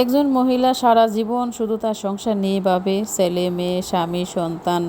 একজন মহিলা সারা জীবন শুধু তার সংসার নিয়ে ভাবে, ছেলে মেয়ে, স্বামী, সন্তান,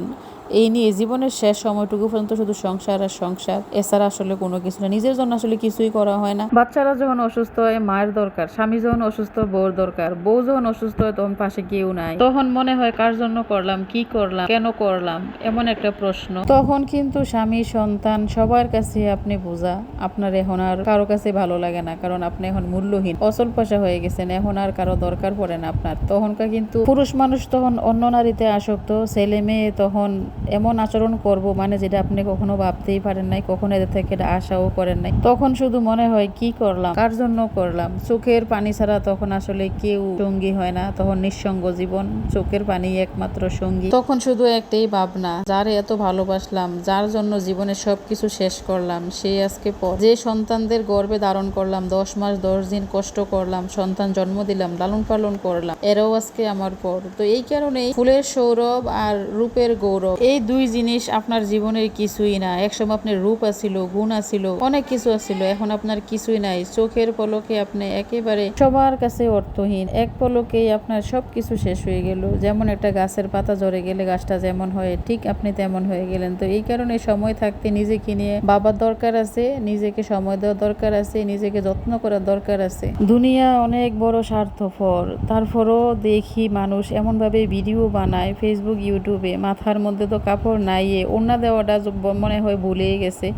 এই নিয়ে জীবনের শেষ সময়টুকু পর্যন্ত শুধু সংসার আর সংসার, এছাড়া আসলে কোনো কিছু না। নিজের জন্য আসলে কিছুই করা হয় না। বাচ্চারা যখন অসুস্থ হয় মায়ের দরকার, স্বামী যখন অসুস্থ বউর দরকার, বউ যখন অসুস্থ হয় তখন পাশে কেউ নাই। তখন মনে হয় কার জন্য করলাম, কি করলাম, কেন করলাম, এমন একটা প্রশ্ন। তখন কিন্তু স্বামী, সন্তান সবার কাছে আপনি বোঝা। আপনার এখন আর কারো কাছে ভালো লাগে না, কারণ আপনি এখন মূল্যহীন, অচল পয়সা হয়ে গেছেন। এখন আর কারো দরকার পড়ে না আপনার। তখনকার কিন্তু পুরুষ মানুষ তখন অন্য নারীতে আসক্ত, ছেলে মেয়ে তখন এমন আচরণ করব মানে যেটা আপনি কখনো ভাবতেই পারেন নাই, কখনো এদের থেকে আশাও করেন নাই। তখন শুধু মনে হয় কি করলাম, কার জন্য করলাম। চোখের পানি ছাড়া তখন আসলে কেউ সঙ্গী হয় না, তখন নিঃসঙ্গ জীবন, চোখের পানি একমাত্র সঙ্গী। তখন শুধু একটাই ভাবনা, যারে এত ভালোবাসলাম, যার জন্য জীবনে সবকিছু শেষ করলাম, সে আজকে পর। যে সন্তানদের গর্ভে ধারণ করলাম, 10 মাস 10 দিন কষ্ট করলাম, সন্তান জন্ম দিলাম, লালন পালন করলাম, এরাও আজকে আমার পর। তো এই কারণেই ফুলের সৌরভ আর রূপের গৌরব, এই দুই জিনিস আপনার জীবনের কিছুই না। একসময় আপনার রূপ আছিল, গুণ আছিল, অনেক কিছু আছিল, এখন আপনার কিছুই নাই। চোখের পলকে আপনি একেবারে সবার কাছে অর্থহীন। এক পলকেই আপনার সবকিছু শেষ হয়ে গেল। যেমন একটা গাছের পাতা ঝরে গেলে গাছটা যেমন হয়, ঠিক আপনি তেমন হয়ে গেলেন। তো এই কারণে সময় থাকতে নিজেকে নিয়ে ভাবার দরকার আছে, নিজেকে সময় দেওয়ার দরকার আছে, নিজেকে যত্ন করার দরকার আছে। দুনিয়া অনেক বড় স্বার্থপর, তারপরও দেখি মানুষ এমন ভাবে ভিডিও বানায় ফেসবুক, ইউটিউবে, মাথার মধ্যে তো কাপড় নাই, ওড়না দেওয়াটা মনে হয় ভুলেই গেছে।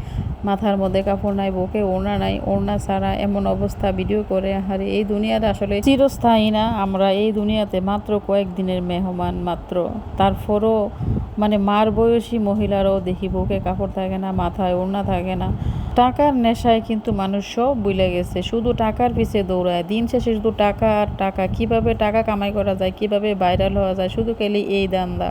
মাথার মধ্যে কাপড় নাই, বুকে ওড়না নাই, ওড়না ছাড়া এমন অবস্থা ভিডিও করে। আর এই দুনিয়াটা আসলে চিরস্থায়ী না। আমরা এই দুনিয়াতে মাত্র কয়েকদিনের মেহমান মাত্র। তারপরও মানে মার বয়সী মহিলারাও দেখি বুকে কাপড় থাকে না, মাথায় ওড়না থাকে না। টাকার নেশায় কিন্তু মানুষ সব ভুলে গেছে, শুধু টাকার পিছে দৌড়ায়। দিন শেষে শুধু টাকা আর টাকা, কিভাবে টাকা কামাই করা যায়, কিভাবে ভাইরাল হওয়া যায়, শুধু খালি এই দান্দা।